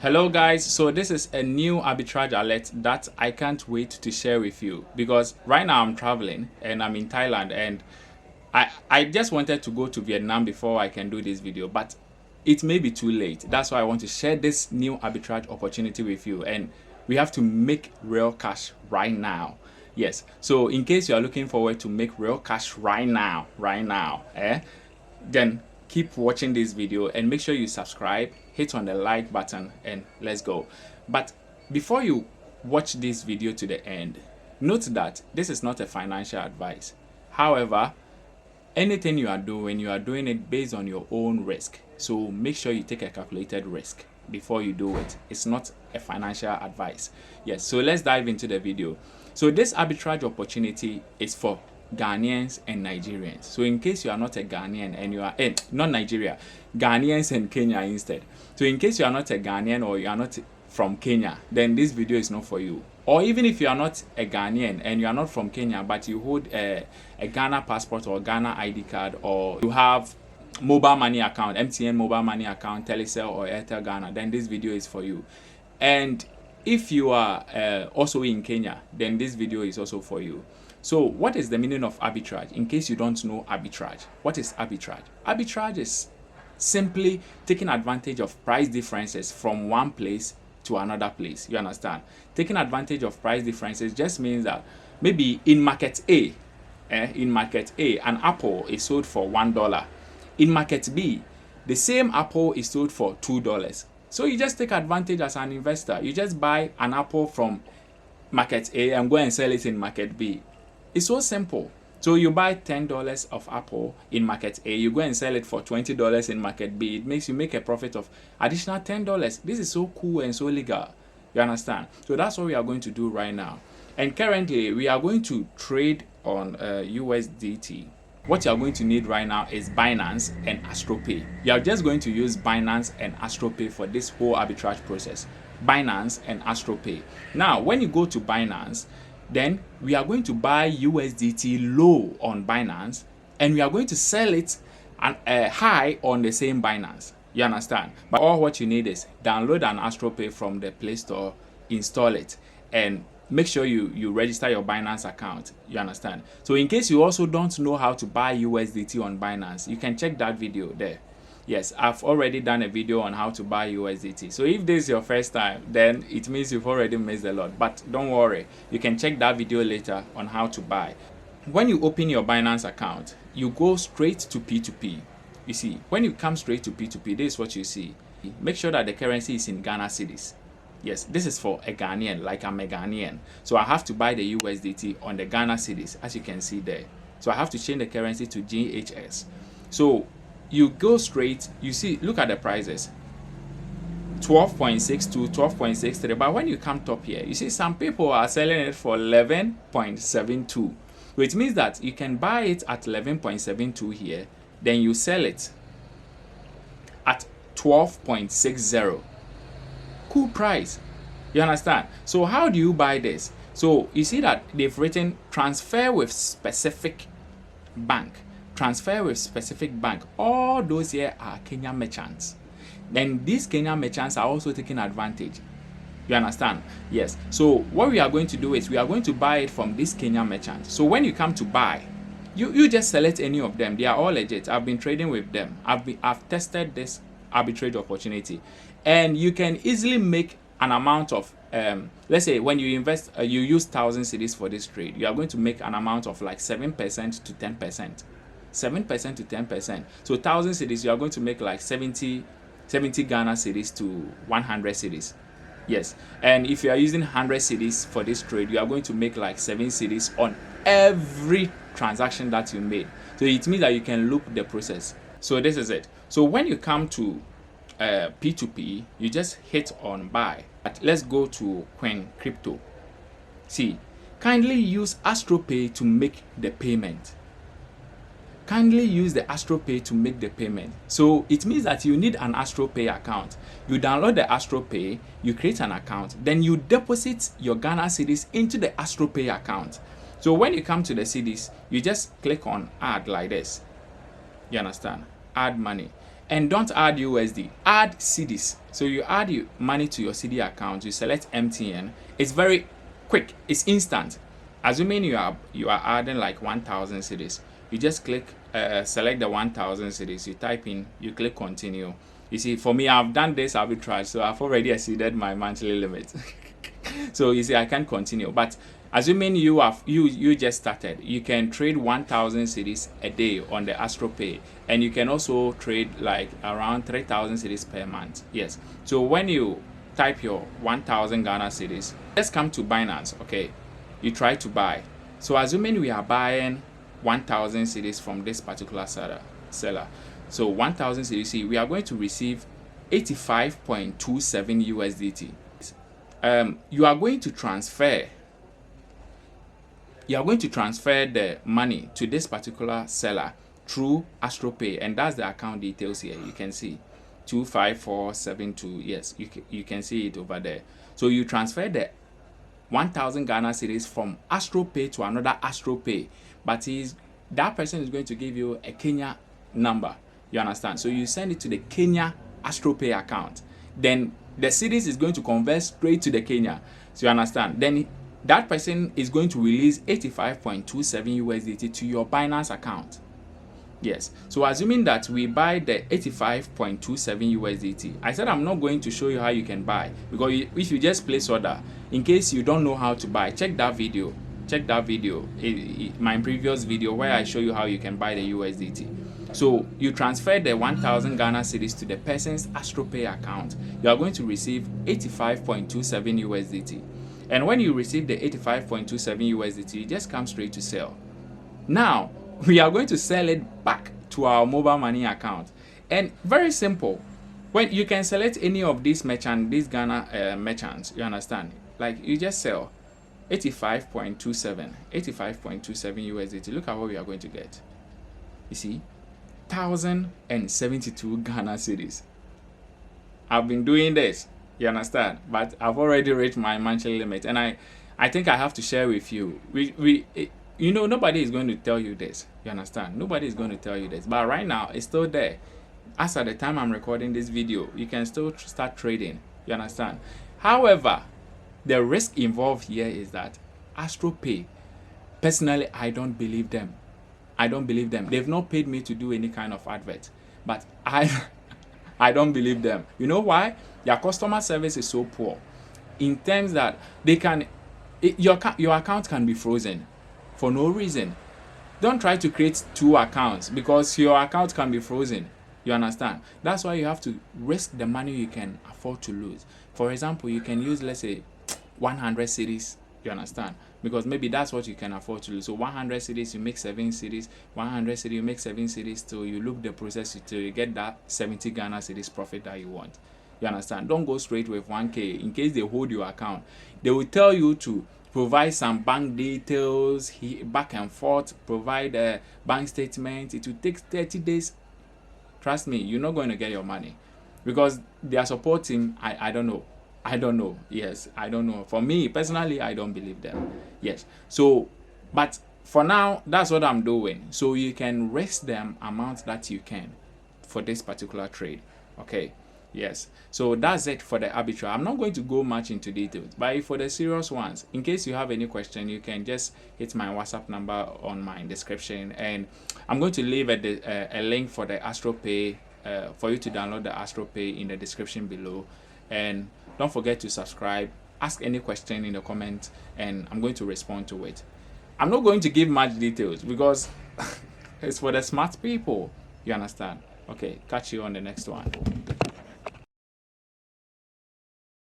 Hello guys, so this is a new arbitrage alert that I can't wait to share with you because right now I'm traveling and I'm in Thailand, and I just wanted to go to Vietnam before I can do this video, but it may be too late. That's why I want to share this new arbitrage opportunity with you, and we have to make real cash right now. Yes, so in case you are looking forward to make real cash right now, then keep watching this video and make sure you subscribe, hit on the like button, and let's go. But before you watch this video to the end, note that this is not a financial advice. However, anything you are doing it based on your own risk. So make sure you take a calculated risk before you do it. It's not a financial advice. Yes, so let's dive into the video. So this arbitrage opportunity is for Ghanaians and Nigerians. So in case you are not a Ghanaian and you are not Nigeria, Ghanaians and Kenya instead. So in case you are not a Ghanaian or you are not from Kenya, then this video is not for you. Or even if you are not a Ghanaian and you are not from Kenya but you hold a Ghana passport or Ghana ID card, or you have mobile money account, MTN mobile money account, Telecel or Airtel Ghana, then this video is for you. And if you are also in Kenya, then this video is also for you. So what is the meaning of arbitrage? In case you don't know arbitrage, what is arbitrage? Arbitrage is simply taking advantage of price differences from one place to another place. You understand? Taking advantage of price differences just means that maybe in market A, an apple is sold for $1. In market B, the same apple is sold for $2. So you just take advantage as an investor. You just buy an apple from market A and go and sell it in market B. It's so simple. So you buy $10 of apple in market A, you go and sell it for $20 in market B. It makes you make a profit of additional $10. This is so cool and so legal. You understand? So that's what we are going to do right now. And currently, we are going to trade on USDT. What you are going to need right now is Binance and AstroPay. You are just going to use Binance and AstroPay for this whole arbitrage process. Binance and AstroPay. Now, when you go to Binance, then we are going to buy USDT low on Binance and we are going to sell it high on the same Binance. You understand? But all what you need is download an AstroPay from the Play Store, install it, and make sure you register your Binance account. You understand? So in case you also don't know how to buy USDT on Binance, you can check that video there. Yes, I've already done a video on how to buy USDT. So if this is your first time, then it means you've already missed a lot. But don't worry, you can check that video later on how to buy. When you open your Binance account, you go straight to P2P. You see, when you come straight to P2P, this is what you see. Make sure that the currency is in Ghana cedis. Yes, this is for a Ghanaian, like I'm a Ghanaian. So I have to buy the USDT on the Ghana cedis, as you can see there. So I have to change the currency to GHS. So you go straight, you see, look at the prices, 12.62, 12.63. But when you come top here, you see some people are selling it for 11.72, which means that you can buy it at 11.72 here, then you sell it at 12.60. Cool price. You understand? So how do you buy this? So you see that they've written transfer with specific bank. Transfer with specific bank. All those here are Kenyan merchants. Then these Kenyan merchants are also taking advantage. You understand? Yes. So what we are going to do is we are going to buy it from these Kenyan merchants. So when you come to buy, you just select any of them. They are all legit. I've been trading with them. I've tested this arbitrage opportunity, and you can easily make an amount of let's say when you invest, you use 1,000 cedis for this trade, you are going to make an amount of like 7% to 10%. 7% to 10%. So 1,000 cedis, you are going to make like 70 Ghana cedis to 100 cedis. Yes. And if you are using 100 cedis for this trade, you are going to make like 7 cedis on every transaction that you made. So it means that you can loop the process. So this is it. So when you come to P2P, you just hit on buy. But let's go to Coin Crypto. See, kindly use AstroPay to make the payment. Kindly use the AstroPay to make the payment. So it means that you need an AstroPay account. You download the AstroPay, you create an account, then you deposit your Ghana cedis into the AstroPay account. So when you come to the cedis, you just click on add like this. You understand? Add money. And don't add USD, add cedis. So you add your money to your CD account, you select MTN. It's very quick, it's instant. Assuming you are adding like 1,000 cedis, you just click select the 1,000 cedis, you type in, you click continue. You see, for me, I've done this arbitrage, so I've already exceeded my monthly limit. So you see, I can't continue. But assuming you just started, you can trade 1,000 cedis a day on the AstroPay, and you can also trade like around 3,000 cedis per month. Yes. So when you type your 1,000 Ghana cedis, just come to Binance. Okay, you try to buy. So assuming we are buying 1,000 cedis from this particular seller. So 1,000 cedis, see, we are going to receive 85.27 USDT. You are going to transfer the money to this particular seller through AstroPay, and that's the account details here. You can see 25472. Yes, you can see it over there. So you transfer the 1,000 Ghana cedis from AstroPay to another AstroPay, but that person is going to give you a Kenya number. You understand? So you send it to the Kenya AstroPay account. Then the cedis is going to convert straight to the Kenya. So you understand? Then that person is going to release 85.27 USDT to your Binance account. Yes. So assuming that we buy the 85.27 USDT, I said I'm not going to show you how you can buy, because if you just place order, in case you don't know how to buy, check that video. My previous video where I show you how you can buy the USDT. So you transfer the 1,000 Ghana cedis to the person's AstroPay account. You are going to receive 85.27 USDT. And when you receive the 85.27 USDT, you just come straight to sell. Now, we are going to sell it back to our mobile money account. And very simple. When you can select any of these Ghana merchants, you understand? Like, you just sell 85.27 USDT. Look at what we are going to get. You see, 1,072 Ghana cedis. I've been doing this, you understand, but I've already reached my monthly limit, and I think I have to share with you. You know, nobody is going to tell you this, you understand? Nobody is going to tell you this, but right now it's still there. As at the time I'm recording this video, you can still start trading, you understand? However, the risk involved here is that AstroPay, personally, I don't believe them. They've not paid me to do any kind of advert, but I don't believe them. You know why? Their customer service is so poor, in terms that your account can be frozen for no reason. Don't try to create two accounts, because your account can be frozen. You understand? That's why you have to risk the money you can afford to lose. For example, you can use, let's say, 100 cedis. You understand? Because maybe that's what you can afford to lose. So 100 cedis, you make 7 cedis. 100 cedis, you make 7 cedis till you loop the process till you get that 70 Ghana cedis profit that you want. You understand? Don't go straight with 1K. In case they hold your account, they will tell you to provide some bank details, back and forth, provide a bank statement. It will take 30 days. Trust me, you're not going to get your money, because their support team, I don't know. Yes, I don't know. For me personally, I don't believe them. Yes. So, but for now, that's what I'm doing. So you can risk them amount that you can for this particular trade. Okay. Yes. So that's it for the arbitrage. I'm not going to go much into details, but for the serious ones, in case you have any question, you can just hit my WhatsApp number on my description, and I'm going to leave a link for the AstroPay for you to download the AstroPay in the description below. And don't forget to subscribe, ask any question in the comments, and I'm going to respond to it. I'm not going to give much details, because it's for the smart people. You understand? Okay, catch you on the next one.